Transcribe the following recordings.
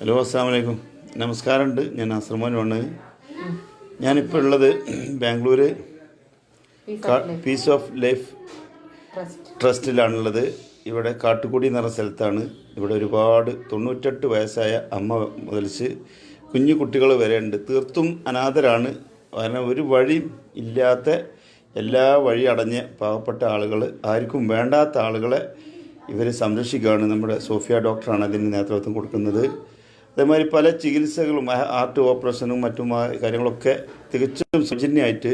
Hello, അസ്സലാമു അലൈക്കും. നമസ്കാരമുണ്ട്. ഞാൻ അസ്രമോനാണ്. ഞാനിപ്പോൾ ഉള്ളത് ബാംഗ്ലൂർ പീസ് ഓഫ് ലൈഫ് ട്രസ്റ്റിലാണുള്ളത്. ഇവിടെ കാട്ടുകുടി എന്ന് പറഞ്ഞ സ്ഥലത്താണ്. ഇവിടെ ഒരുപാട് 98 വയസ്സായ അമ്മ മുതൽച്ച് കുഞ്ഞു കുട്ടികൾ വരെ ഉണ്ട്. തീർത്തും അനാഥരാണ്. കാരണം ഒരു വഴി ഇല്ലാത്ത, എല്ലാ വഴി അടഞ്ഞ് പാവപ്പെട്ട ആളുകൾ, ആർക്കും വേണ്ടാത്ത ആളുകളെ ഇവർ സംരക്ഷിക്കുകയാണ്. നമ്മുടെ സോഫിയ ഡോക്ടറാണ് അതിന് നേതൃത്വം കൊടുക്കുന്നത്. അതേമാതിരി പല ചികിത്സകളും, ഹാർട്ട് ഓപ്പറേഷനും മറ്റുമായ കാര്യങ്ങളൊക്കെ തികച്ചും സൗജന്യമായിട്ട്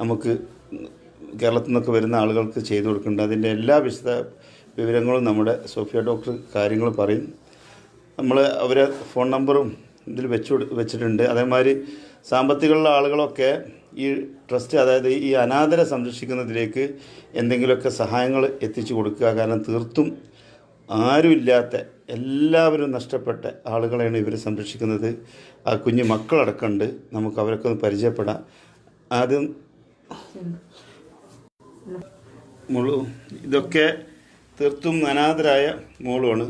നമുക്ക് കേരളത്തിൽ നിന്നൊക്കെ വരുന്ന ആളുകൾക്ക് ചെയ്തു കൊടുക്കുന്നുണ്ട്. അതിൻ്റെ എല്ലാ വിവരങ്ങളും നമ്മുടെ സോഫിയ ഡോക്ടർ കാര്യങ്ങൾ പറയും. നമ്മൾ അവരെ ഫോൺ നമ്പറും ഇതിൽ വെച്ചിട്ടുണ്ട്. അതേമാതിരി സാമ്പത്തികമുള്ള ആളുകളൊക്കെ ഈ ട്രസ്റ്റ്, അതായത് ഈ അനാഥരെ സംരക്ഷിക്കുന്നതിലേക്ക് എന്തെങ്കിലുമൊക്കെ സഹായങ്ങൾ എത്തിച്ചു കൊടുക്കുക. കാരണം തീർത്തും ആരുമില്ലാത്ത, എല്ലാവരും നഷ്ടപ്പെട്ട ആളുകളെയാണ് ഇവർ സംരക്ഷിക്കുന്നത്. ആ കുഞ്ഞു മക്കളടക്കമുണ്ട്. നമുക്ക് അവരൊക്കെ ഒന്ന് പരിചയപ്പെടാം. ആദ്യം ഇതൊക്കെ തീർത്തും അനാഥരായ മോളുമാണ്.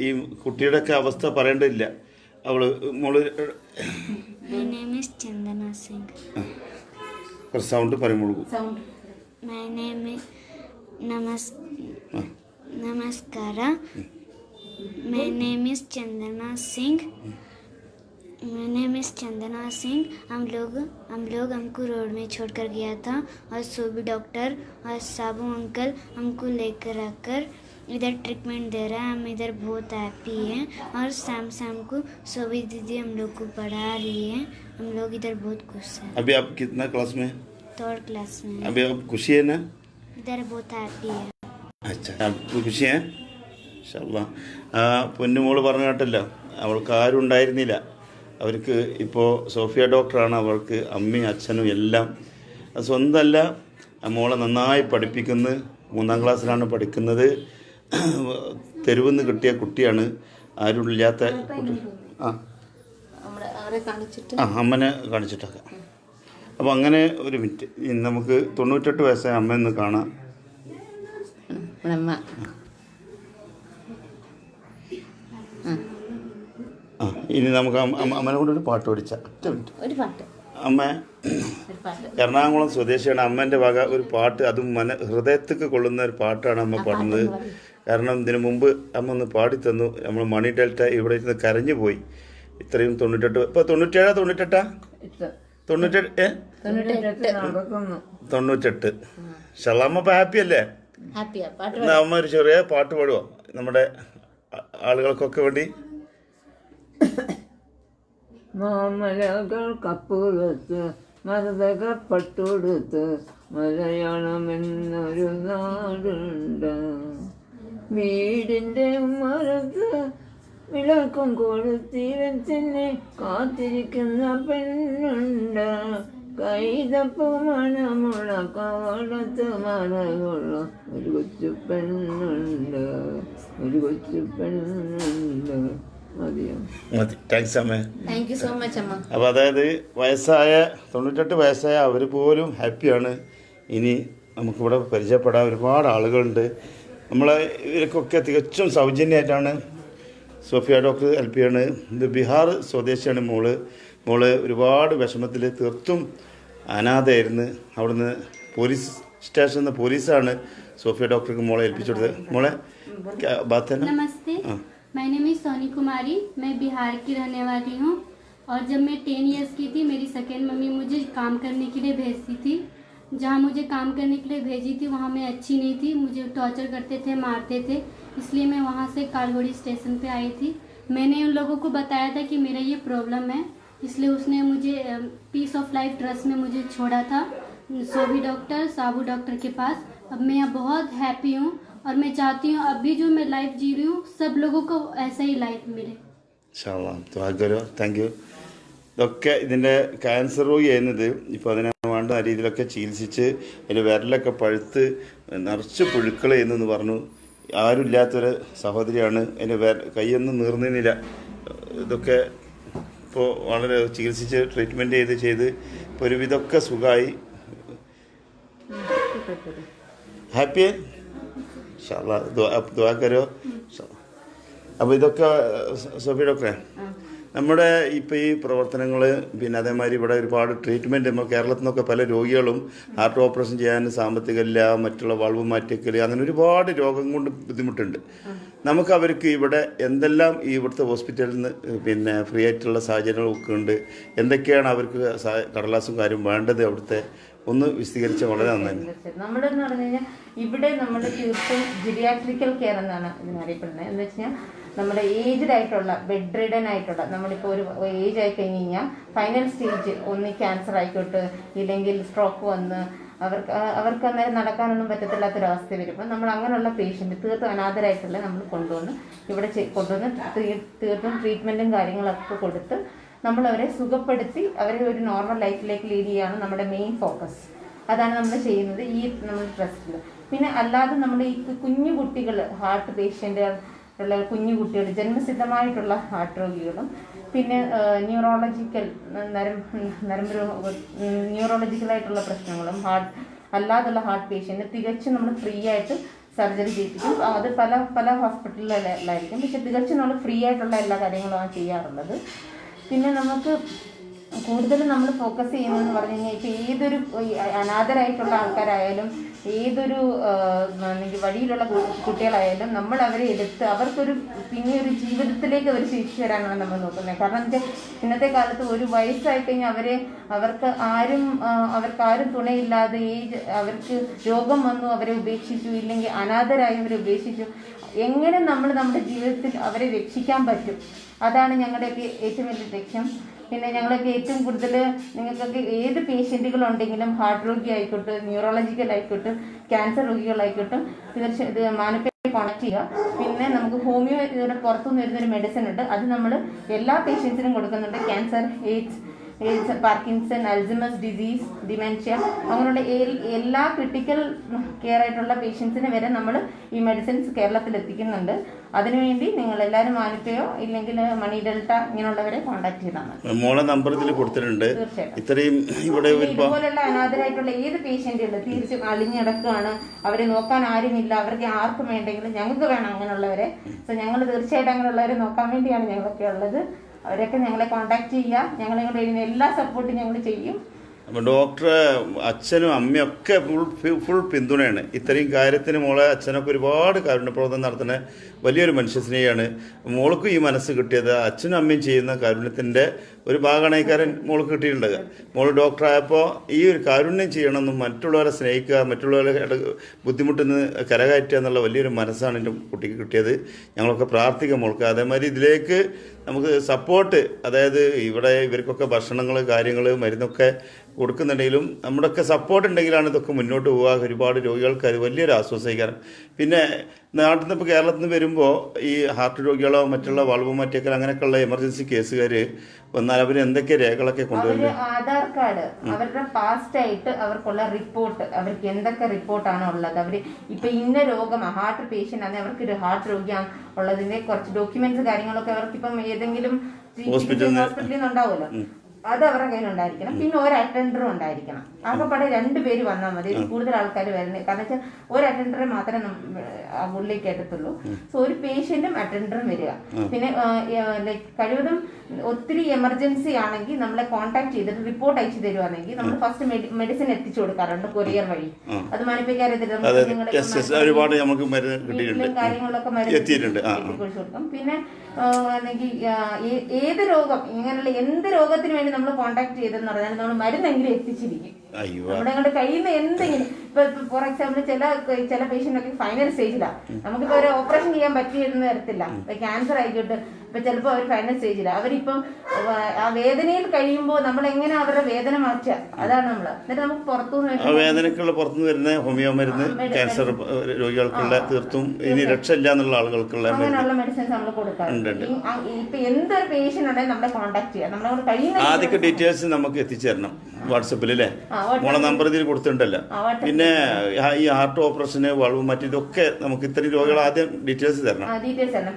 ഈ കുട്ടിയുടെയൊക്കെ അവസ്ഥ പറയേണ്ടതില്ല. അവള് സൗണ്ട് പറയുമ്പോൾ नमस्कार, my name is Chandana Singh. हम लोग हमको रोड में छोड़कर गया था और सोबी डॉक्टर और साबू अंकल हमको लेकर आकर इधर ट्रीटमेंट दे रहा है. हम इधर बहुत हैप्पी हैं. और शाम को सोबी दीदी हम लोग को पढ़ा रही है. हम लोग इधर बहुत खुश हैं. अभी आप कितना क्लास में? 3rd क्लास में. अभी आप खुशी है ना? इधर बहुत हैप्पी है. അച്ഛാ, ഖുഷിയേ ഇൻഷാല്ലാ. പൊന്നുമോള് പറഞ്ഞു കേട്ടല്ലോ, അവൾക്ക് ആരും ഉണ്ടായിരുന്നില്ല. അവർക്ക് ഇപ്പോൾ സോഫിയ ഡോക്ടറാണ് അവൾക്ക് അമ്മയും അച്ഛനും എല്ലാം. സ്വന്തമല്ല, മോളെ നന്നായി പഠിപ്പിക്കുന്നു. 3ാം ക്ലാസ്സിലാണ് പഠിക്കുന്നത്. തെരുവിൽ നിന്ന് കിട്ടിയ കുട്ടിയാണ്, ആരുമില്ലാത്ത കുട്ടി. അമ്മനെ കാണിച്ചിട്ടൊക്കെ. അപ്പോൾ അങ്ങനെ ഒരു മിനിറ്റ്, നമുക്ക് 98 വയസ്സായ അമ്മയെന്ന് കാണാം. ഇനി നമുക്ക് അമ്മനെ കൊണ്ട് ഒരു പാട്ട് പഠിച്ച. അമ്മ എറണാകുളം സ്വദേശിയാണ്. അമ്മേൻ്റെ വക ഒരു പാട്ട്, അതും ഹൃദയത്തേക്ക് കൊള്ളുന്ന ഒരു പാട്ടാണ് അമ്മ പാടുന്നത്. കാരണം ഇതിനു മുമ്പ് അമ്മ ഒന്ന് പാടിത്തന്നു. നമ്മൾ മണി ഡെൽറ്റ ഇവിടെ ഇരുന്ന് കരഞ്ഞു പോയി. ഇത്രയും 98, ഇപ്പോൾ 98 ഷള്ളമ്മ ഇപ്പം ഹാപ്പി അല്ലേ? അമ്മ ഒരു ചെറിയ പാട്ട് പാടുവോ നമ്മുടെ ആളുകൾക്കൊക്കെ വേണ്ടി? മാമലകൾക്കപ്പുറത്ത് മരതകപ്പട്ടുടുത്ത് മലയാളം എന്നൊരു നാടുണ്ട്. വീടിൻ്റെ മരത്ത് വിളക്കും കൊളുത്തിരത്തിനെ കാത്തിരിക്കുന്ന പെണ്ണുണ്ട്. കൈതപ്പു മണമുള്ള കാലത്ത് മലയുള്ള ഒരു കൊച്ചു പെണ്ണുണ്ട്. മതി. താങ്ക്സ് അമ്മ. അപ്പോൾ അതായത് 98 വയസ്സായ അവർ പോലും ഹാപ്പിയാണ്. ഇനി നമുക്കിവിടെ പരിചയപ്പെടാൻ ഒരുപാട് ആളുകളുണ്ട്. നമ്മളെ ഇവർക്കൊക്കെ തികച്ചും സൗജന്യമായിട്ടാണ് സോഫിയ ഡോക്ടർ ഹെൽപ്പ് ചെയ്യാണ്. ഇത് ബീഹാർ സ്വദേശിയാണ് മോള് ഒരുപാട് വിഷമത്തിൽ, തീർത്തും അനാഥയായിരുന്നു. അവിടുന്ന് പോലീസ് സ്റ്റേഷനിൽ നിന്ന് പോലീസാണ് സോഫിയ ഡോക്ടർക്ക് മോളെ ഏൽപ്പിച്ചു കൊടുത്തത്. മോളെ नमस्ते, my name is Soni Kumari. मैं बिहार की रहने वाली हूँ. और जब मैं 10 इयर्स की थी, मेरी सेकेंड मम्मी मुझे काम करने के लिए भेजती थी. जहाँ मुझे काम करने के लिए भेजी थी वहाँ मैं अच्छी नहीं थी. मुझे टॉर्चर करते थे, मारते थे. इसलिए मैं वहाँ से कालगोड़ी स्टेशन पे आई थी. मैंने उन लोगों को बताया था कि मेरा ये प्रॉब्लम है. इसलिए उसने मुझे पीस ऑफ लाइफ ट्रस्ट में मुझे छोड़ा था, सोबी डॉक्टर, साबू डॉक्टर के पास. अब मैं यहाँ बहुत हैप्पी हूँ और मैं चाहती हूँ अभी जो मैं लाइफ जी रही हूँ सब लोगों को ऐसा ही लाइफ मिले. Thank you. ഇതൊക്കെ ഇതിൻ്റെ ക്യാൻസർ രോഗി ചെയ്യുന്നത്. ഇപ്പോൾ അതിനെ വേണ്ട രീതിയിലൊക്കെ ചികിത്സിച്ച് അതിൻ്റെ വിരലൊക്കെ പഴുത്ത് നിറച്ച് പുഴുക്കൾ ചെയ്യുന്നെന്ന് പറഞ്ഞു. ആരുമില്ലാത്തൊരു സഹോദരിയാണ്. അതിൻ്റെ കൈയൊന്നും നീർന്നില്ല. ഇതൊക്കെ ഇപ്പോൾ വളരെ ചികിത്സിച്ച് ട്രീറ്റ്മെൻറ്റ് ചെയ്ത് ഇപ്പോൾ ഒരുവിധമൊക്കെ സുഖമായി. ഹാപ്പി. इंशाल्लाह दुआ करो. അപ്പോൾ ഇതൊക്കെ സോഫി ഡോക്ടറെ നമ്മുടെ ഇപ്പോൾ ഈ പ്രവർത്തനങ്ങൾ പിന്നെ അതേമാതിരി ഇവിടെ ഒരുപാട് ട്രീറ്റ്മെൻറ്റ് നമ്മൾ കേരളത്തിൽ നിന്നൊക്കെ പല രോഗികളും ഹാർട്ട് ഓപ്പറേഷൻ ചെയ്യാൻ സാമ്പത്തികമില്ല, മറ്റുള്ള വളവ് മാറ്റിക്കൽ, അങ്ങനെ ഒരുപാട് രോഗം കൊണ്ട് ബുദ്ധിമുട്ടുണ്ട്. നമുക്ക് അവർക്ക് ഇവിടെ എന്തെല്ലാം ഈ ഇവിടുത്തെ ഹോസ്പിറ്റലിൽ നിന്ന് പിന്നെ ഫ്രീ ആയിട്ടുള്ള സാഹചര്യങ്ങളൊക്കെ ഉണ്ട്, എന്തൊക്കെയാണ് അവർക്ക് കടലാസും കാര്യം വേണ്ടത്, അവിടുത്തെ ഒന്ന് വിശദീകരിച്ചാൽ വളരെ നന്നായി. നമ്മുടെ എന്ന് പറഞ്ഞു കഴിഞ്ഞാൽ ഇവിടെ നമ്മൾ തീർത്തും ജിറിയാട്രിക്കൽ കെയർ എന്നാണ് ഇതിനറിയപ്പെടുന്നത്. എന്ന് വെച്ച് കഴിഞ്ഞാൽ നമ്മുടെ ഏജ്ഡ് ആയിട്ടുള്ള ബെഡ് റിഡൻ ആയിട്ടുള്ള നമ്മളിപ്പോൾ ഒരു ഏജ് ആയി കഴിഞ്ഞ് കഴിഞ്ഞാൽ ഫൈനൽ സ്റ്റേജ് ഒന്ന് ക്യാൻസർ ആയിക്കോട്ടെ ഇല്ലെങ്കിൽ സ്ട്രോക്ക് വന്ന് അവർക്ക് അന്നേരം നടക്കാനൊന്നും പറ്റത്തില്ലാത്തൊരവസ്ഥ വരുമ്പോൾ നമ്മൾ അങ്ങനെയുള്ള പേഷ്യൻറ്റ് തീർത്തും അനാഥരായിട്ടുള്ള നമ്മൾ ഇവിടെ കൊണ്ടുവന്ന് തീർത്തും ട്രീറ്റ്മെൻറ്റും കാര്യങ്ങളൊക്കെ കൊടുത്ത് നമ്മളവരെ സുഖപ്പെടുത്തി അവരെ ഒരു നോർമൽ ലൈഫിലേക്ക് ലീഡ് ചെയ്യുകയാണ് നമ്മുടെ മെയിൻ ഫോക്കസ്. അതാണ് നമ്മൾ ചെയ്യുന്നത് ഈ നമ്മുടെ ട്രസ്റ്റിൽ. പിന്നെ അല്ലാതെ നമ്മൾ ഈ കുഞ്ഞു കുട്ടികൾ ഹാർട്ട് പേഷ്യൻ്റ് ഉള്ള കുഞ്ഞു കുട്ടികൾ ജന്മസിദ്ധമായിട്ടുള്ള ഹാർട്ട് രോഗികളും പിന്നെ ന്യൂറോളജിക്കലായിട്ടുള്ള പ്രശ്നങ്ങളും അല്ലാതുള്ള ഹാർട്ട് പേഷ്യൻറ്റ് തികച്ചും നമ്മൾ ഫ്രീ ആയിട്ട് സർജറി ചെയ്യിപ്പിക്കും. അത് പല ഹോസ്പിറ്റലുകളിലായിരിക്കും, പക്ഷെ തികച്ചും നമ്മൾ ഫ്രീ ആയിട്ടുള്ള എല്ലാ കാര്യങ്ങളുമാണ് ചെയ്യാറുള്ളത്. പിന്നെ നമുക്ക് കൂടുതലും നമ്മൾ ഫോക്കസ് ചെയ്യുന്നതെന്ന് പറഞ്ഞു കഴിഞ്ഞാൽ ഇപ്പോൾ ഏതൊരു അനാഥരായിട്ടുള്ള ആൾക്കാരായാലും ഏതൊരു വഴിയിലുള്ള കുട്ടികളായാലും നമ്മൾ അവരെ എടുത്ത് അവർക്കൊരു പിന്നെ ഒരു ജീവിതത്തിലേക്ക് അവർ തിരിച്ചു വരാനാണ് നമ്മൾ നോക്കുന്നത്. കാരണം ഇന്നത്തെ കാലത്ത് ഒരു വയസ്സായി കഴിഞ്ഞാൽ അവർക്ക് ആരും തുണയില്ലാതെ അവർക്ക് രോഗം വന്നു അവരെ ഉപേക്ഷിച്ചു, ഇല്ലെങ്കിൽ അനാഥരായി അവരെ ഉപേക്ഷിച്ചു. എങ്ങനെ നമ്മൾ നമ്മുടെ ജീവിതത്തിൽ അവരെ രക്ഷിക്കാൻ പറ്റും, അതാണ് ഞങ്ങളുടെയൊക്കെ ഏറ്റവും വലിയ ലക്ഷ്യം. പിന്നെ ഞങ്ങളൊക്കെ ഏറ്റവും കൂടുതൽ നിങ്ങൾക്കൊക്കെ ഏത് പേഷ്യൻറ്റുകളുണ്ടെങ്കിലും ഹാർട്ട് രോഗി ആയിക്കോട്ടെ, ന്യൂറോളജിക്കൽ ആയിക്കോട്ടെ, ക്യാൻസർ രോഗികളായിക്കോട്ടെ, തീർച്ചയായും മാനപ്പയെ കോൺടാക്ട് ചെയ്യുക. പിന്നെ നമുക്ക് ഹോമിയോ ഇവിടെ പുറത്തുനിന്ന് വരുന്നൊരു മെഡിസിൻ ഉണ്ട്, അത് നമ്മൾ എല്ലാ പേഷ്യൻസിനും കൊടുക്കുന്നുണ്ട്. Cancer, AIDS, Parkinson, Alzheimer's disease, dementia, അങ്ങനെയുള്ള എല്ലാ ക്രിട്ടിക്കൽ കെയർ ആയിട്ടുള്ള പേഷ്യൻസിനെ വരെ നമ്മൾ ഈ മെഡിസിൻസ് കേരളത്തിൽ എത്തിക്കുന്നുണ്ട്. അതിനുവേണ്ടി നിങ്ങൾ എല്ലാവരും മാനിപ്പയോ ഇല്ലെങ്കിൽ മണി ഡെൽറ്റ ഇങ്ങനെയുള്ളവരെ കോൺടാക്ട് ചെയ്താൽ മതി. മോളെ നമ്പർ ഇതിൽ കൊടുത്തിട്ടുണ്ട്. ഇത്രയും ഇവിടെ ഇതുപോലുള്ള അനാഥരായിട്ടുള്ള ഏത് പേഷ്യന്റുകൾ തീർച്ചയായും അളിഞ്ഞടക്കുകയാണ്, അവരെ നോക്കാൻ ആരുമില്ല, അവർക്ക് ആർക്കും വേണ്ടെങ്കിലും ഞങ്ങൾക്ക് വേണം അങ്ങനെയുള്ളവരെ. സോ ഞങ്ങൾ തീർച്ചയായിട്ടും അങ്ങനെയുള്ളവരെ നോക്കാൻ വേണ്ടിയാണ് ഞങ്ങളൊക്കെ ഉള്ളത്. അവരൊക്കെ ഞങ്ങളെ കോൺടാക്ട് ചെയ്യുക, ഞങ്ങളെ എല്ലാ സപ്പോർട്ടും ഞങ്ങൾ ചെയ്യും. അപ്പോൾ ഡോക്ടറെ അച്ഛനും അമ്മയും ഒക്കെ ഫുൾ പിന്തുണയാണ് ഇത്രയും കാര്യത്തിന്. മോളെ അച്ഛനൊക്കെ ഒരുപാട് കാരുണ്യപ്രവർത്തനം നടത്തുന്ന വലിയൊരു മനുഷ്യസ്നേഹിയാണ്. മോൾക്കും ഈ മനസ്സ് കിട്ടിയത് അച്ഛനും അമ്മയും ചെയ്യുന്ന കാരുണ്യത്തിൻ്റെ ഒരു ഭാഗമായിക്കാരൻ മോൾക്ക് കിട്ടിയിട്ടുണ്ട്. മോൾ ഡോക്ടറായപ്പോൾ ഈ ഒരു കാരുണ്യം ചെയ്യണമെന്നും മറ്റുള്ളവരെ സ്നേഹിക്കുക, മറ്റുള്ളവരെ ബുദ്ധിമുട്ടിൽ നിന്ന് കരകയറ്റുക എന്നുള്ള വലിയൊരു മനസ്സാണ് എൻ്റെ കുട്ടിക്ക് കിട്ടിയത്. ഞങ്ങളൊക്കെ പ്രാർത്ഥിക്കാം മോൾക്ക്. അതേമാതിരി ഇതിലേക്ക് നമുക്ക് സപ്പോർട്ട്, അതായത് ഇവിടെ ഇവർക്കൊക്കെ ഭക്ഷണങ്ങൾ കാര്യങ്ങൾ മരുന്നൊക്കെ കൊടുക്കുന്നുണ്ടെങ്കിലും നമ്മുടെയൊക്കെ സപ്പോർട്ട് ഉണ്ടെങ്കിലാണ് ഇതൊക്കെ മുന്നോട്ട് പോവുക. ഒരുപാട് രോഗികൾക്ക് അത് വലിയൊരു ആശ്വാസീകരണം. പിന്നെ നാട്ടിൽ നിന്ന് ഇപ്പോൾ കേരളത്തിൽ നിന്ന് വരുമ്പോൾ ഈ ഹാർട്ട് രോഗികളോ മറ്റുള്ള വളവ് മാറ്റിയേക്കൽ അങ്ങനെയൊക്കെയുള്ള എമർജൻസി കേസുകാർ വന്നാൽ അവർ എന്തൊക്കെ രേഖകളൊക്കെ കൊണ്ടുവരുന്നത്? ആധാർ കാർഡ്, അവരുടെ പാസ്റ്റ് ആയിട്ട് അവർക്കുള്ള റിപ്പോർട്ട്, അവർക്ക് എന്തൊക്കെ റിപ്പോർട്ടാണ് ഉള്ളത്, അവർ ഇപ്പൊ ഇന്ന രോഗം ഹാർട്ട് പേഷ്യന്റ് ആണെങ്കിൽ അവർക്ക് ഒരു ഹാർട്ട് രോഗിയാണ് ഉള്ളതിന്റെ കുറച്ച് ഡോക്യുമെന്റ്സ് കാര്യങ്ങളൊക്കെ അവർക്ക് ഇപ്പം ഏതെങ്കിലും ഹോസ്പിറ്റലിൽ നിന്ന് ഉണ്ടാവുമല്ലോ, അത് അവരുടെ കയ്യിലുണ്ടായിരിക്കണം. പിന്നെ ഒരു അറ്റൻഡറും ഉണ്ടായിരിക്കണം. ആകെപ്പാടെ 2 പേര് വന്നാൽ മതി, കൂടുതൽ ആൾക്കാർ വരുന്നത്. കാരണം വെച്ചാൽ ഒരു അറ്റൻഡറെ മാത്രമേ ഉള്ളിലേക്ക് എടുത്തുള്ളൂ. സോ ഒരു പേഷ്യന്റും അറ്റൻഡറും വരിക. പിന്നെ കഴിവതും ഒത്തിരി എമർജൻസി ആണെങ്കിൽ നമ്മളെ കോൺടാക്ട് ചെയ്തിട്ട് റിപ്പോർട്ട് അയച്ചു തരുവാണെങ്കിൽ നമ്മൾ ഫസ്റ്റ് മെഡിസിൻ എത്തിച്ചു കൊടുക്കാറുണ്ട് കൊറിയർ വഴി. അത് മാനിപ്പിക്കാറില്ല, കാര്യങ്ങളൊക്കെ മരുന്ന് കൊടുക്കും. പിന്നെ ഏത് രോഗം ഇങ്ങനെയുള്ള എന്ത് രോഗത്തിന് വേണ്ടി നമ്മൾ കോൺടാക്ട് ചെയ്തെന്ന് പറഞ്ഞാൽ നമ്മൾ മരുന്നെങ്കിലും എത്തിച്ചിരിക്കും. നമ്മുടെ കയ്യിൽ നിന്ന് എന്തെങ്കിലും ഇപ്പൊ ഫോർ എക്സാമ്പിൾ ചില പേഷ്യന്റ് ഒക്കെ ഫൈനൽ സ്റ്റേജിലാണ്, നമുക്കിപ്പോ ഒരു ഓപ്പറേഷൻ ചെയ്യാൻ പറ്റിയെന്ന് വരത്തില്ല. ക്യാൻസർ ആയിക്കോട്ടെ, ഇപ്പൊ ചിലപ്പോൾ അവർ ഫൈനൽ സ്റ്റേജിലാണ്. അവരിപ്പം ആ വേദനയിൽ കഴിയുമ്പോൾ നമ്മൾ എങ്ങനെ അവരുടെ വേദന മാറ്റുക, അതാണ് നമ്മൾ. എന്നിട്ട് നമുക്ക് പുറത്തുനിന്ന് വരുന്ന ഹോമിയോ മരുന്ന് ക്യാൻസർ രോഗികൾക്കുള്ള തീർത്തും ഇനി രക്ഷയില്ല എന്നുള്ള ആളുകൾക്കുള്ള അങ്ങനെയുള്ള മെഡിസിൻസ് നമ്മൾ കൊടുക്കാറുണ്ട്. ഇപ്പൊ എന്തൊരു പേഷ്യന്റ് ഉണ്ടെങ്കിൽ നമ്മളെ കോൺടാക്ട് ചെയ്യാം. നമ്മളോട് കഴിയുന്ന ആദ്യമൊക്കെ ഡീറ്റെയിൽസ് നമുക്ക് എത്തിച്ചേരണം. വാട്സപ്പിൽ അല്ലേ? മോളെ നമ്പർ ഇതിൽ കൊടുത്തിട്ടുണ്ടല്ലോ. പിന്നെ ഈ ഹാർട്ട് ഓപ്പറേഷന് വളവും മറ്റിതൊക്കെ നമുക്ക് ഇത്രയും രോഗികൾ ആദ്യം ഡീറ്റെയിൽസ് തരണം.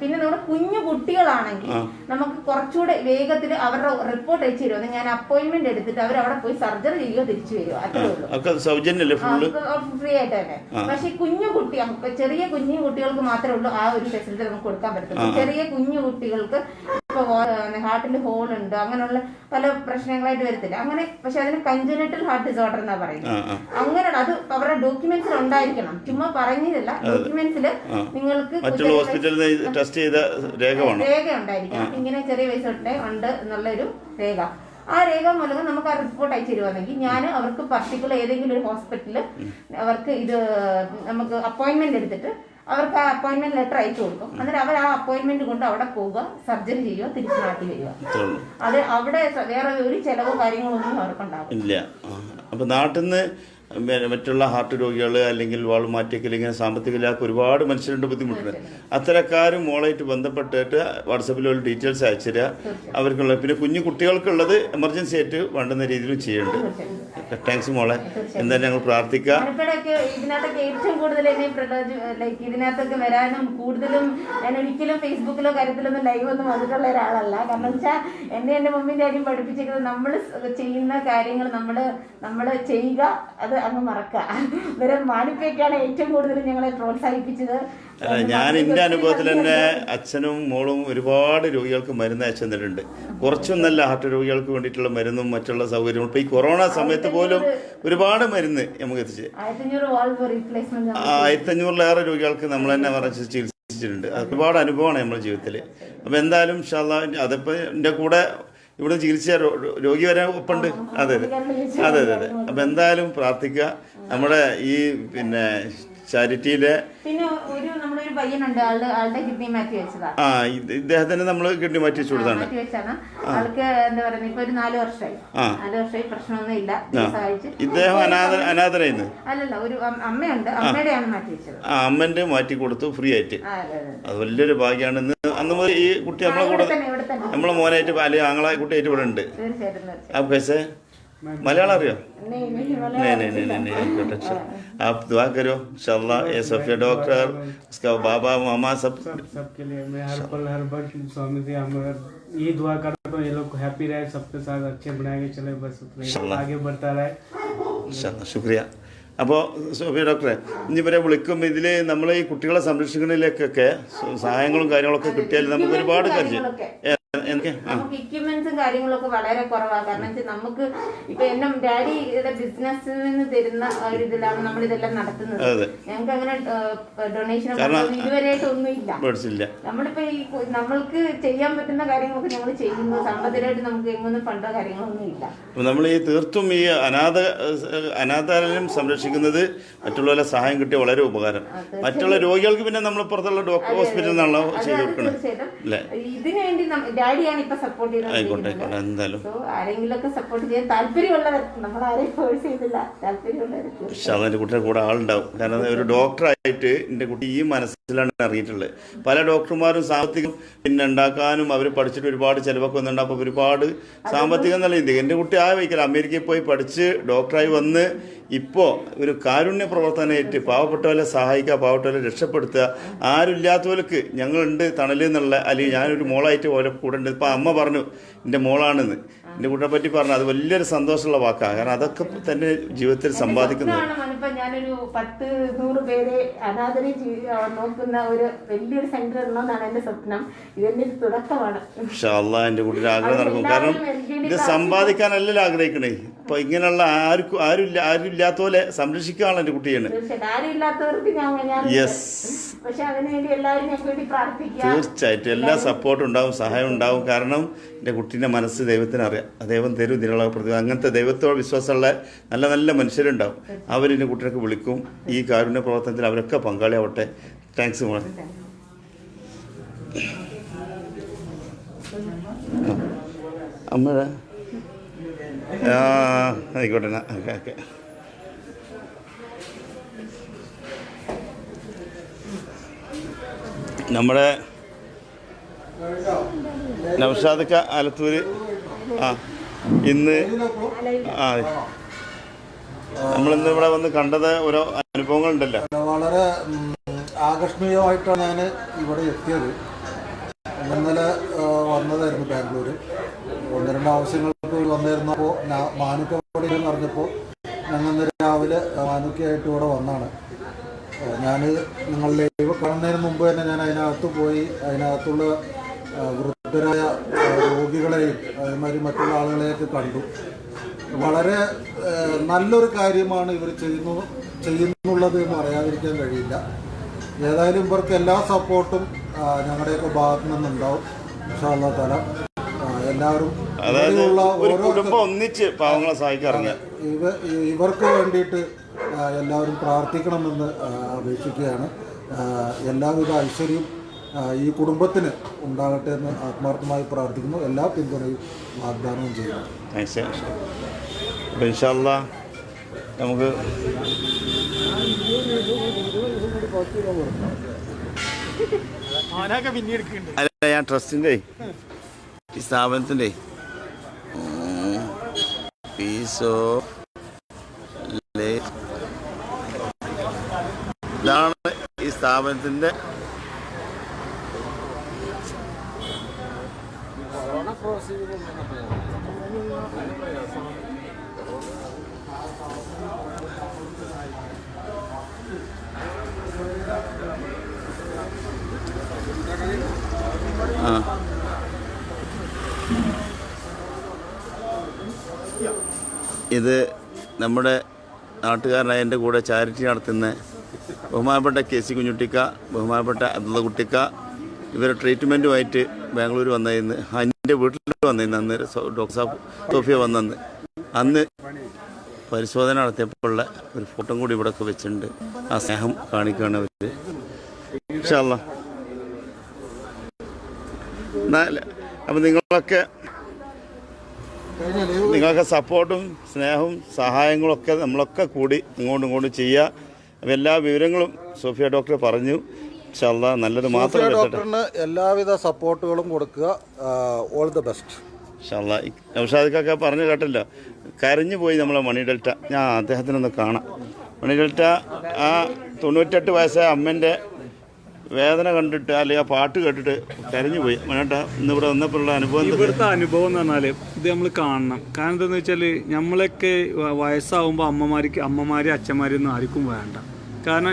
പിന്നെ നമ്മുടെ കുഞ്ഞു കുട്ടികളാണെങ്കിൽ നമുക്ക് കുറച്ചുകൂടെ വേഗത്തിൽ അവരുടെ റിപ്പോർട്ട് അയച്ചു തരുമോ, ഞാൻ അപ്പോയിന്റ്മെന്റ് എടുത്തിട്ട് അവർ അവിടെ പോയി സർജറി ചെയ്യുകയോ തിരിച്ചു വരുമോ, അത്രേ ഉള്ളൂ. സൗജന്യമല്ലേ? ഫുള്ള് ഫ്രീ ആയിട്ട് തന്നെ. പക്ഷെ കുഞ്ഞു കുട്ടി ചെറിയ കുഞ്ഞു കുട്ടികൾക്ക് മാത്രമേ ഉള്ളൂ ആ ഒരു ഫെസിലിറ്റി നമുക്ക് കൊടുക്കാൻ പറ്റത്തുള്ളൂ. ചെറിയ കുഞ്ഞു കുട്ടികൾക്ക് ഇപ്പൊ ഹാർട്ടിൽ ഹോൾ ഉണ്ട്, അങ്ങനെയുള്ള പല പ്രശ്നങ്ങളായിട്ട് വരത്തില്ല അങ്ങനെ. പക്ഷെ അതിന് കൺജനിറ്റൽ ഹാർട്ട് ഡിസോർഡർ എന്നാ പറയുന്നത്. അങ്ങനെ അത് അവരുടെ ഡോക്യുമെന്റ്സിൽ ഉണ്ടായിരിക്കണം, ചുമ്മാ പറഞ്ഞില്ല. ഡോക്യുമെന്റ്സിൽ നിങ്ങൾക്ക് ഹോസ്പിറ്റലിൽ ടെസ്റ്റ് ചെയ്ത രേഖ ഉണ്ടായിരിക്കണം. ഇങ്ങനെ ചെറിയ വയസ്സ് തൊട്ടേ ഉണ്ട് എന്നുള്ളൊരു രേഖ. ആ രേഖ മൂലം നമുക്ക് ആ റിപ്പോർട്ട് അയച്ചു തരുവാണെങ്കിൽ ഞാൻ അവർക്ക് പർട്ടിക്കുലർ ഏതെങ്കിലും ഒരു ഹോസ്പിറ്റലിൽ അവർക്ക് ഇത് നമുക്ക് അപ്പോയിന്റ്മെന്റ് എടുത്തിട്ട് അവർക്ക് ആ അപ്പോയിന്റ്മെന്റ് ലെറ്റർ അയച്ചു കൊടുക്കും. എന്നിട്ട് അവർ ആ അപ്പോയിന്റ്മെന്റ് കൊണ്ട് അവിടെ പോവുക, സർജറി ചെയ്യുക, തിരിച്ചു നാട്ടിൽ വരിക. അത് അവിടെ വേറെ ഒരു ചെലവോ കാര്യങ്ങളൊന്നും അവർക്കുണ്ടാവും ഇല്ല. അപ്പൊ നാട്ടിൽ നിന്ന് മറ്റുള്ള ഹാർട്ട് രോഗികൾ അല്ലെങ്കിൽ വാൾവ് മാറ്റിയൊക്കെ ഇങ്ങനെ സാമ്പത്തികമില്ലാത്ത ഒരുപാട് മനുഷ്യരുണ്ട്, ബുദ്ധിമുട്ടുണ്ട്. അത്തരക്കാരും മോളായിട്ട് ബന്ധപ്പെട്ടിട്ട് വാട്സപ്പിൽ ഒരു ഡീറ്റെയിൽസ് അയച്ചു തരിക അവർക്കുള്ള. പിന്നെ കുഞ്ഞു കുട്ടികൾക്കുള്ളത് എമർജൻസി ആയിട്ട് വേണ്ടുന്ന രീതിയിൽ ചെയ്യുന്നുണ്ട്. താങ്ക്സ് മോളെ. എന്തായാലും ഞങ്ങൾ പ്രാർത്ഥിക്കാം. ഇതിനകത്തൊക്കെ ഏറ്റവും കൂടുതൽ ഇതിനകത്തൊക്കെ വരാനും കൂടുതലും ഞാൻ ഒരിക്കലും ഫേസ്ബുക്കിലോ കാര്യത്തിലൊന്നും ലൈവ് ഒന്നും വന്നിട്ടുള്ള ഒരാളല്ല. കാരണം വെച്ചാൽ എന്റെ മമ്മീൻ്റെ കാര്യം പഠിപ്പിച്ചിരിക്കുന്നത് നമ്മൾ ചെയ്യുന്ന കാര്യങ്ങൾ നമ്മൾ ചെയ്യുക, അത് അങ്ങ് മറക്കുക. ഇവരെ മാനിപ്പേക്കാണ് ഏറ്റവും കൂടുതൽ ഞങ്ങളെ പ്രോത്സാഹിപ്പിച്ചത്. ഞാൻ എൻ്റെ അനുഭവത്തിൽ തന്നെ അച്ഛനും മോളും ഒരുപാട് രോഗികൾക്ക് മരുന്ന് അയച്ചു തന്നിട്ടുണ്ട്. കുറച്ചൊന്നല്ല, ഹാർട്ട് രോഗികൾക്ക് വേണ്ടിയിട്ടുള്ള മരുന്നും മറ്റുള്ള സൗകര്യവും. ഇപ്പോൾ ഈ കൊറോണ സമയത്ത് പോലും ഒരുപാട് മരുന്ന് നമുക്ക് എത്തിച്ച് 1500-ലേറെ രോഗികൾക്ക് നമ്മൾ തന്നെ പറഞ്ഞ് ചികിത്സിച്ചിട്ടുണ്ട്. ഒരുപാട് അനുഭവമാണ് നമ്മുടെ ജീവിതത്തിൽ. അപ്പോൾ എന്തായാലും ഇൻഷാ അല്ലാഹ് അതിപ്പോൾ എൻ്റെ കൂടെ ഇവിടെ ചികിത്സ രോഗി വരെ ഒപ്പുണ്ട്. അതെ അതെ അതെ അതെ അതെ. അപ്പം എന്തായാലും പ്രാർത്ഥിക്കുക. നമ്മുടെ ഈ പിന്നെ ചാരിറ്റിയിലെ പിന്നെ ഒരു പയ്യനുണ്ട്, ആളുടെ കിഡ്നി മാറ്റി വെച്ചതാ. ഇദ്ദേഹത്തിന് നമ്മൾ കിഡ്നി മാറ്റി വെച്ചു കൊടുത്താണ്. ആൾക്ക് എന്താ പറയുക, ഇപ്പൊ ഒരു 4 വർഷമായി പ്രശ്നമൊന്നും ഇല്ല. ഇദ്ദേഹം അനാഥനായിരുന്നു. അല്ലല്ല, ഒരു അമ്മയുണ്ട്, അമ്മയുടെയാണ് മാറ്റി വെച്ചത്. അമ്മന്റെ മാറ്റി കൊടുത്തു ഫ്രീ ആയിട്ട്. അത് വലിയൊരു ഭാഗ്യമാണ്. അന്ന് മുതൽ ഈ കുട്ടി നമ്മളെ കൂടെ നമ്മളെ മോനായിട്ട് അല്ലെങ്കിൽ ആങ്ങളായ കുട്ടിയായിട്ട് ഇവിടെ ഉണ്ട്. मलयालम आ रही हो? नहीं। आप दुआ करो इंशाल्लाह, ये सोफिया डॉक्टर, उसका बाबा मामा सबके लिए मैं हर पल स्वामी जी हम ये दुआ करता हूँ, ये लोग हैप्पी रहे, सबके साथ अच्छे बनाएंगे चले, बस आगे बढ़ता रहे इंशाल्लाह. शुक्रिया. അപ്പോൾ സോഫിയ ഡോക്ടറെ, ഇനി ഇവരെ വിളിക്കും. ഇതിൽ നമ്മൾ ഈ കുട്ടികളെ സംരക്ഷിക്കുന്നതിലേക്കൊക്കെ സഹായങ്ങളും കാര്യങ്ങളൊക്കെ കിട്ടിയാൽ നമുക്ക് ഒരുപാട് കാര്യം. നമുക്ക് ഇക്വിപ്മെന്റ്സും കാര്യങ്ങളൊക്കെ വളരെ കുറവാണ്. കാരണം നമുക്ക് ഇപ്പൊ എന്റെ ഡാഡിയുടെ ബിസിനസ്സിൽ നിന്ന് തരുന്ന ഒരു ഇതിലാണ് നമ്മൾ ഇതെല്ലാം നടത്തുന്നത്. ഞങ്ങൾക്ക് അങ്ങനെ ഡൊണേഷൻ ഇതുവരെയായിട്ട് ഒന്നുമില്ല. നമ്മളിപ്പോ ഈ നമ്മൾക്ക് ചെയ്യാൻ പറ്റുന്ന കാര്യങ്ങളൊക്കെ ഞങ്ങൾ ചെയ്യുന്നു. സാമ്പത്തികമായിട്ട് നമുക്ക് എങ്ങൊന്നും ഫണ്ടോ കാര്യങ്ങളൊന്നും ഇല്ല. നമ്മൾ ഈ തീർത്തും ഈ അനാഥാലയം സംരക്ഷിക്കുന്നത് മറ്റുള്ളവരെ സഹായം കിട്ടിയ വളരെ ഉപകാരം. മറ്റുള്ള രോഗികൾക്ക് പിന്നെ നമ്മൾ പുറത്തുള്ള ഡോക്ടർ ഹോസ്പിറ്റലിൽ നിന്നാണല്ലോ ചെയ്ത് കൊടുക്കണം. ഇതിനു വേണ്ടി ഡാഡിയാണ് ഇപ്പൊ സപ്പോർട്ട് ചെയ്യുന്നത്. ആരെങ്കിലും സപ്പോർട്ട് ചെയ്യാൻ താല്പര്യമുള്ളവർ, നമ്മൾ ആരെയും ഫോഴ്സ് ചെയ്തില്ല, താല്പര്യമുള്ളവർ. അതിന്റെ കുട്ടിയുടെ കൂടെ ആളുണ്ടാവും. കാരണം ഒരു ഡോക്ടറായിട്ട് എൻ്റെ കുട്ടി ഈ മനസ്സിലാണ് അറിയിട്ടുള്ളത്. പല ഡോക്ടർമാരും സാമ്പത്തികം പിന്നെ ഉണ്ടാക്കാനും അവർ പഠിച്ചിട്ട് ഒരുപാട് ചിലവൊക്കെ വന്നിട്ടുണ്ട്. അപ്പോൾ ഒരുപാട് സാമ്പത്തികം നല്ല ഇത്. എൻ്റെ കുട്ടി ആ വയ്ക്കൽ അമേരിക്കയിൽ പോയി പഠിച്ച് ഡോക്ടറായി വന്ന് ഇപ്പോൾ ഒരു കാരുണ്യ പ്രവർത്തനമായിട്ട് പാവപ്പെട്ടവരെ സഹായിക്കുക, പാവപ്പെട്ടവരെ രക്ഷപ്പെടുത്തുക, ആരുമില്ലാത്തവർക്ക് ഞങ്ങളുണ്ട് തണലെന്നുള്ള, അല്ലെങ്കിൽ ഞാനൊരു മോളായിട്ട് ഓരോ കൂടെ ഉണ്ട്. ഇപ്പം അമ്മ പറഞ്ഞു എൻ്റെ മോളാണെന്ന്, എൻ്റെ കുട്ടിയെ പറ്റി പറഞ്ഞു. അത് വലിയൊരു സന്തോഷമുള്ള വാക്കാണ്. കാരണം അതൊക്കെ തന്നെ ജീവിതത്തിൽ സമ്പാദിക്കുന്നത്. ഞാനൊരു 10-100 പേരെ അനാഥരെ നോക്കുന്ന ഒരു വലിയൊരു സെന്റർ ഉണ്ടെന്നാണ് എൻ്റെ സ്വപ്നം. ഇതെന്റെ ഒരു തുടക്കമാണ്. എൻ്റെ കുട്ടിയുടെ ആഗ്രഹം നടക്കും. കാരണം ഇത് സമ്പാദിക്കാനല്ലല്ലോ ആഗ്രഹിക്കണേ. ഇപ്പൊ ഇങ്ങനെയുള്ള ആരും ഇല്ലാത്ത പോലെ സംരക്ഷിക്കാനുള്ള എൻ്റെ കുട്ടിയാണ്. യെസ്, തീർച്ചയായിട്ടും എല്ലാ സപ്പോർട്ടും ഉണ്ടാവും, സഹായം ഉണ്ടാവും. കാരണം എൻ്റെ കുട്ടീൻ്റെ മനസ്സ് ദൈവത്തിന് അറിയാം. ദൈവം തരും ഇതിനുള്ള പ്രതിഭ. അങ്ങനത്തെ ദൈവത്തോട് വിശ്വാസമുള്ള നല്ല നല്ല മനുഷ്യരുണ്ടാവും. അവരെൻ്റെ കുട്ടികൾക്ക് വിളിക്കും. ഈ കാരുണ്യ പ്രവർത്തനത്തിൽ അവരൊക്കെ പങ്കാളിയാവട്ടെ. താങ്ക്സ് മോളെ. അമ്മയുടെ ആയിക്കോട്ടെ. ഓക്കെ. നമ്മുടെ നൗഷാദ് ആലത്തൂർ ഇന്ന് നമ്മളിന്ന് ഇവിടെ വന്ന് കണ്ടത് ഓരോ അനുഭവങ്ങളുണ്ടല്ലോ. വളരെ ആകസ്മികമായിട്ടാണ് ഞാൻ ഇവിടെ എത്തിയത്. ഇന്നലെ വന്നതായിരുന്നു ബാംഗ്ലൂർ. 1-2 ആവശ്യങ്ങൾക്ക് വന്നിരുന്നപ്പോൾ മാനുക്കോടി എന്ന് പറഞ്ഞപ്പോൾ ഞങ്ങൾ ഇന്ന് രാവിലെ മാനുക്കയായിട്ട് ഇവിടെ വന്നാണ്. ഞാൻ നിങ്ങൾ ലൈവ് കാണുന്നതിന് മുമ്പ് തന്നെ ഞാൻ അതിനകത്ത് പോയി അതിനകത്തുള്ള വൃദ്ധരായ രോഗികളെയും അതേമാതിരി മറ്റുള്ള ആളുകളെയൊക്കെ കണ്ടു. വളരെ നല്ലൊരു കാര്യമാണ് ഇവർ ചെയ്യുന്നുള്ളത് എന്ന് പറയാതിരിക്കാൻ കഴിയില്ല. ഏതായാലും ഇവർക്ക് എല്ലാ സപ്പോർട്ടും ഞങ്ങളുടെയൊക്കെ ഭാഗത്തു നിന്നുണ്ടാവും. ഇൻഷാ അല്ലാഹ് തആല എല്ലാവരും ഒന്നിച്ച് പാവങ്ങളെ സഹായിക്കാറുണ്ട്. ഇവർക്ക് വേണ്ടിയിട്ട് എല്ലാവരും പ്രാർത്ഥിക്കണമെന്ന് അപേക്ഷിക്കുകയാണ്. എല്ലാവിധ ഐശ്വര്യവും ഈ കുടുംബത്തിന് ഉണ്ടാകട്ടെ എന്ന് ആത്മാർത്ഥമായി പ്രാർത്ഥിക്കുന്നു. എല്ലാ പിന്തുണയും വാഗ്ദാനവും ചെയ്യുന്നു. അപ്പോൾ ഇൻഷാ അല്ലാഹ് നമുക്ക് അല്ല, ഞാൻ ട്രസ്റ്റിൻ്റെ ഈ സ്ഥാപനത്തിൻ്റെ പീസ് ഓഫ് ഇതാണ് ഈ സ്ഥാപനത്തിൻ്റെ ഇത് നമ്മുടെ നാട്ടുകാരനായ എൻ്റെ കൂടെ ചാരിറ്റി നടത്തുന്ന ബഹുമാനപ്പെട്ട KC കുഞ്ഞുട്ടിക്ക, ബഹുമാനപ്പെട്ട അബ്ദുള്ള കുട്ടിക്ക, ഇവർ ട്രീറ്റ്മെൻറ്റുമായിട്ട് ബാംഗ്ലൂർ വന്നതിന്ന് എൻ്റെ വീട്ടിൽ വന്നതിന്ന് അന്ന് ഡോക്ടർ സോഫിയ വന്നെന്ന് അന്ന് പരിശോധന നടത്തിയപ്പോഴുള്ള ഒരു ഫോട്ടോ കൂടി ഇവിടെയൊക്കെ വെച്ചിട്ടുണ്ട്. ആ സ്നേഹം കാണിക്കുകയാണ് അവർ. ഇൻഷാ അല്ലാഹ്. അപ്പം നിങ്ങളൊക്കെ സപ്പോർട്ടും സ്നേഹവും സഹായങ്ങളൊക്കെ നമ്മളൊക്കെ കൂടി അങ്ങോട്ടും ഇങ്ങോട്ടും ചെയ്യുക. അപ്പം എല്ലാ വിവരങ്ങളും സോഫിയ ഡോക്ടർ പറഞ്ഞു. ഇൻഷാ അല്ലാഹ് നല്ലത് മാത്രം ഡോക്ടറിന് എല്ലാവിധ സപ്പോർട്ടുകളും കൊടുക്കുക. All the best. ഇൻഷാ അല്ലാഹ്. നൗഷാദിക്കൊക്കെ പറഞ്ഞു കേട്ടല്ലോ, കരഞ്ഞു പോയി നമ്മളെ മണി ഡെൽറ്റ. ഞാൻ അദ്ദേഹത്തിനൊന്ന് കാണാം. മണി ഡെൽറ്റ ആ 98 വയസ്സായ അമ്മേൻ്റെ വേദന കണ്ടിട്ട് അല്ലെങ്കിൽ ആ പാട്ട് കേട്ടിട്ട് കരഞ്ഞു പോയി. മണേട്ടാ ഇന്നിവിടെ വന്നപ്പോഴുള്ള അനുഭവം, ഇവിടുത്തെ അനുഭവം എന്ന് പറഞ്ഞാൽ ഇത് നമ്മൾ കാണണം. കാരണം എന്താണെന്ന് വെച്ചാൽ നമ്മളൊക്കെ വയസ്സാവുമ്പോൾ അമ്മമാരും അച്ഛന്മാരൊന്നും ആർക്കും വേണ്ട. കാരണം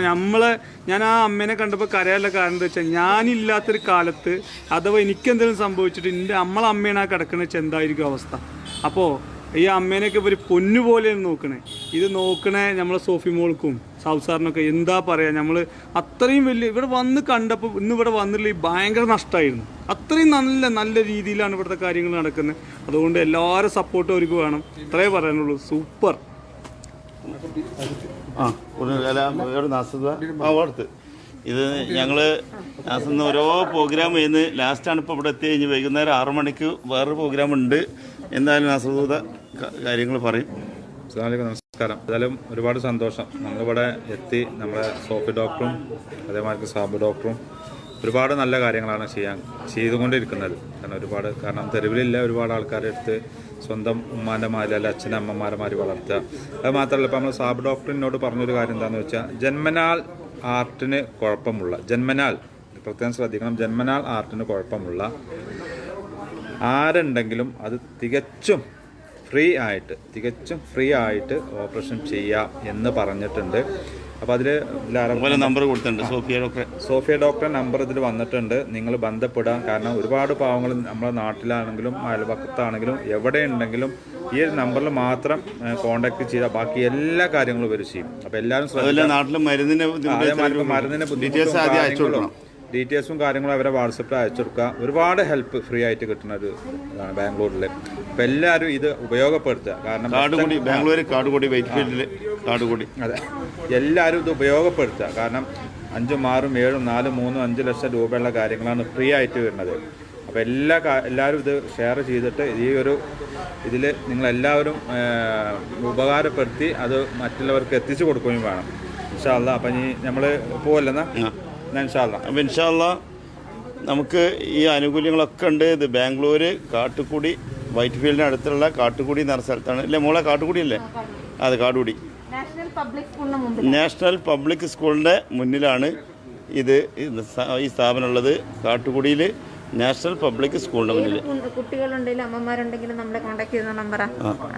ഞാൻ ആ അമ്മേനെ കണ്ടപ്പോൾ കരയാനുള്ള കാരണം എന്താ വെച്ചാൽ ഞാനില്ലാത്തൊരു കാലത്ത് അഥവാ എനിക്കെന്തെങ്കിലും സംഭവിച്ചിട്ട് നമ്മളെ അമ്മേനെ ആ കിടക്കുന്ന വെച്ചാൽ എന്തായിരിക്കും അവസ്ഥ. അപ്പോൾ ഈ അമ്മേനെയൊക്കെ ഇവർ പൊന്നുപോലെയാണ് നോക്കണേ. ഇത് നോക്കണേ നമ്മളെ സോഫി മോൾക്കും സൗസാറിനൊക്കെ എന്താ പറയുക, നമ്മൾ അത്രയും വലിയ ഇവിടെ വന്ന് കണ്ടപ്പോൾ ഇന്ന് ഇവിടെ വന്നില്ല ഭയങ്കര നഷ്ടമായിരുന്നു. അത്രയും നല്ല രീതിയിലാണ് ഇവിടുത്തെ കാര്യങ്ങൾ നടക്കുന്നത്. അതുകൊണ്ട് എല്ലാവരും സപ്പോർട്ടും അവർക്ക് വേണം. ഇത്രയേ പറയാനുള്ളൂ. സൂപ്പർ. അടുത്ത് ഇത് ഞങ്ങൾ നാസിന്ന് ഓരോ പ്രോഗ്രാം ചെയ്യുന്ന ലാസ്റ്റാണ് ഇപ്പോൾ ഇവിടെ എത്തി കഴിഞ്ഞ് വൈകുന്നേരം 6 മണിക്ക് വേറൊരു പ്രോഗ്രാം ഉണ്ട്. എന്തായാലും നാസൂദ കാര്യങ്ങൾ പറയും. നമസ്കാരം. എന്തായാലും ഒരുപാട് സന്തോഷം നമ്മളിവിടെ എത്തി. നമ്മുടെ സോഫി ഡോക്ടറും അതേമാതിരി സാബു ഡോക്ടറും ഒരുപാട് നല്ല കാര്യങ്ങളാണ് ചെയ്തുകൊണ്ടിരിക്കുന്നത്. കാരണം തെരുവിലില്ല ഒരുപാട് ആൾക്കാരുടെ അടുത്ത് സ്വന്തം ഉമ്മാൻ്റെ മാതിരി അല്ല അച്ഛൻ്റെ അമ്മമാരെ മാതിരി വളർത്തുക. അത് മാത്രമല്ല, ഇപ്പോൾ നമ്മൾ സാബു ഡോക്ടറിനോട് പറഞ്ഞൊരു കാര്യം എന്താണെന്ന് വെച്ചാൽ ജന്മനാൽ ആർട്ടിന് കുഴപ്പമുള്ള പ്രത്യേകം ശ്രദ്ധിക്കണം, ജന്മനാൽ ആർട്ടിന് കുഴപ്പമുള്ള ആരുണ്ടെങ്കിലും അത് തികച്ചും ഫ്രീ ആയിട്ട് ഓപ്പറേഷൻ ചെയ്യാം എന്ന് പറഞ്ഞിട്ടുണ്ട്. അപ്പോൾ അതിൽ നമ്പർ കൊടുത്തിട്ടുണ്ട്. സോഫിയ ഡോക്ടറെ നമ്പർ ഇതിൽ വന്നിട്ടുണ്ട്. നിങ്ങൾ ബന്ധപ്പെടാം. കാരണം ഒരുപാട് പാവങ്ങൾ നമ്മുടെ നാട്ടിലാണെങ്കിലും അയൽപക്കത്താണെങ്കിലും എവിടെ ഉണ്ടെങ്കിലും ഈ ഒരു നമ്പറിൽ മാത്രം കോൺടാക്ട് ചെയ്താൽ ബാക്കി എല്ലാ കാര്യങ്ങളും ഇവർ ചെയ്യും. അപ്പോൾ എല്ലാവരും മരുന്നിന് ഡീറ്റെയിൽസും കാര്യങ്ങളും അവരെ വാട്സപ്പിൽ അയച്ചു കൊടുക്കുക. ഒരുപാട് ഹെൽപ്പ് ഫ്രീ ആയിട്ട് കിട്ടുന്ന ഒരു ബാംഗ്ലൂരിൽ. അപ്പോൾ എല്ലാവരും ഇത് ഉപയോഗപ്പെടുത്തുക. കാരണം അതെ, എല്ലാവരും ഇത് ഉപയോഗപ്പെടുത്തുക. കാരണം 5, 6, 7, 4, 3, 5 ലക്ഷം രൂപയുള്ള കാര്യങ്ങളാണ് ഫ്രീ ആയിട്ട് വരുന്നത്. അപ്പോൾ എല്ലാവരും ഇത് ഷെയർ ചെയ്തിട്ട് ഈ ഒരു ഇതിൽ നിങ്ങളെല്ലാവരും ഉപകാരപ്പെടുത്തി അത് മറ്റുള്ളവർക്ക് എത്തിച്ചു കൊടുക്കുകയും വേണം. ഇൻഷാ അല്ലാഹ്. അപ്പം ഇനി നമ്മൾ പോവല്ലെന്നാ അപ്പം ഇൻഷാ അല്ലാഹ് നമുക്ക് ഈ ആനുകൂല്യങ്ങളൊക്കെ ഉണ്ട്. ഇത് ബാംഗ്ലൂർ കാട്ടുകുടി വൈറ്റ് ഫീൽഡിന് അടുത്തുള്ള കാട്ടുകുടി എന്ന് പറഞ്ഞ സ്ഥലത്താണ് അല്ലേ മോളെ? കാട്ടുകുടി അല്ലേ? അതെ, കാട്ടുകുടി നാഷണൽ പബ്ലിക് സ്കൂളിൻ്റെ മുന്നിലാണ് ഇത് ഈ സ്ഥാപനമുള്ളത്. കാട്ടുകുടിയിൽ നാഷണൽ പബ്ലിക് സ്കൂളിൻ്റെ മുന്നിൽ. കുട്ടികളുണ്ടെങ്കിലും അമ്മമാരുണ്ടെങ്കിലും നമ്മളെ കോൺടാക്ട് ചെയ്യുന്ന നമ്പറാ.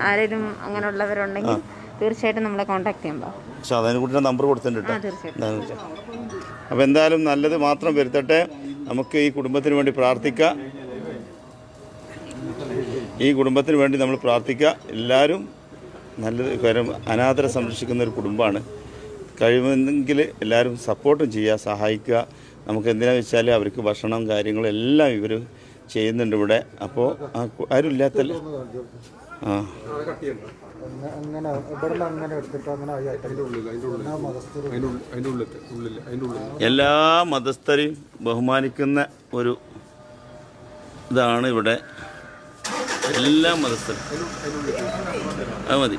ആരെങ്കിലും അങ്ങനെയുള്ളവരുണ്ടെങ്കിൽ തീർച്ചയായിട്ടും നമ്മളെ കോൺടാക്ട് ചെയ്യുമ്പോൾ പക്ഷേ അതിനെ കുട്ടിയുടെ നമ്പർ കൊടുത്തിട്ടുണ്ട് കേട്ടോ. അപ്പോൾ എന്തായാലും നല്ലത് മാത്രം വരുത്തട്ടെ. നമുക്ക് ഈ കുടുംബത്തിന് വേണ്ടി പ്രാർത്ഥിക്കാം. ഈ കുടുംബത്തിന് വേണ്ടി നമ്മൾ പ്രാർത്ഥിക്കുക. എല്ലാവരും നല്ലത് കാര്യം അനാഥരെ സംരക്ഷിക്കുന്ന ഒരു കുടുംബമാണ്. കഴിയുമെങ്കിൽ എല്ലാവരും സപ്പോർട്ടും ചെയ്യുക, സഹായിക്കുക. നമുക്ക് എന്തിനാണെന്ന് വെച്ചാൽ അവർക്ക് ഭക്ഷണം കാര്യങ്ങളും എല്ലാം ഇവർ ചെയ്യുന്നുണ്ട് ഇവിടെ. അപ്പോൾ ആരും ഇല്ലാത്തല്ല എല്ലാ മതസ്ഥരെയും ബഹുമാനിക്കുന്ന ഒരു ഇതാണ് ഇവിടെ. എല്ലാ മതസ്ഥരും അത് മതി.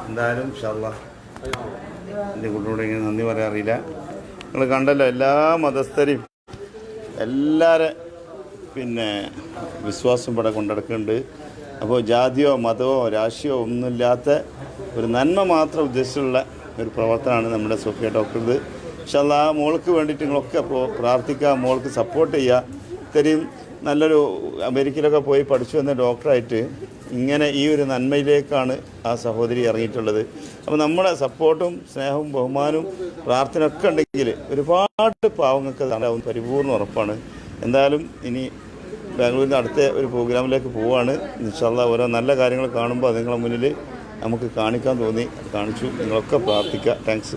എന്തായാലും ഇൻഷാല്ലാ എൻ്റെ കുട്ടിയോട് ഇങ്ങനെ നന്ദി പറയാൻ അറിയില്ല. നിങ്ങൾ കണ്ടല്ലോ എല്ലാ മതസ്ഥരെയും എല്ലാവരും വിശ്വാസം ഇവിടെ കൊണ്ടുനടക്കുന്നുണ്ട്. അപ്പോൾ ജാതിയോ മതമോ രാഷ്ട്രീയമോ ഒന്നുമില്ലാത്ത ഒരു നന്മ മാത്രം ഉദ്ദേശിച്ചുള്ള ഒരു പ്രവർത്തനമാണ് നമ്മുടെ സോഫിയ ഡോക്ടറുടെ. ഇൻഷാല്ലാ മോൾക്ക് വേണ്ടിയിട്ട് നിങ്ങളൊക്കെ പ്രാർത്ഥിക്കുക, മോൾക്ക് സപ്പോർട്ട് ചെയ്യുക. ഇത്രയും നല്ലൊരു അമേരിക്കയിലൊക്കെ പോയി പഠിച്ചു വന്ന ഡോക്ടറായിട്ട് ഇങ്ങനെ ഈ ഒരു നന്മയിലേക്കാണ് ആ സഹോദരി ഇറങ്ങിയിട്ടുള്ളത്. അപ്പോൾ നമ്മുടെ സപ്പോർട്ടും സ്നേഹവും ബഹുമാനവും പ്രാർത്ഥനയൊക്കെ ഉണ്ടെങ്കിൽ ഒരുപാട് പാവങ്ങൾക്ക് ഉണ്ടാവും, പരിപൂർണ്ണ ഉറപ്പാണ്. എന്തായാലും ഇനി ബാംഗ്ലൂരിൽ നിന്ന് അടുത്ത ഒരു പ്രോഗ്രാമിലേക്ക് പോവുകയാണ്. ഇൻഷാല്ലാ ഓരോ നല്ല കാര്യങ്ങൾ കാണുമ്പോൾ അത് നിങ്ങളുടെ മുന്നിൽ നമുക്ക് കാണിക്കാൻ തോന്നി, കാണിച്ചു. നിങ്ങളൊക്കെ പ്രാർത്ഥിക്കുക. താങ്ക്സ്.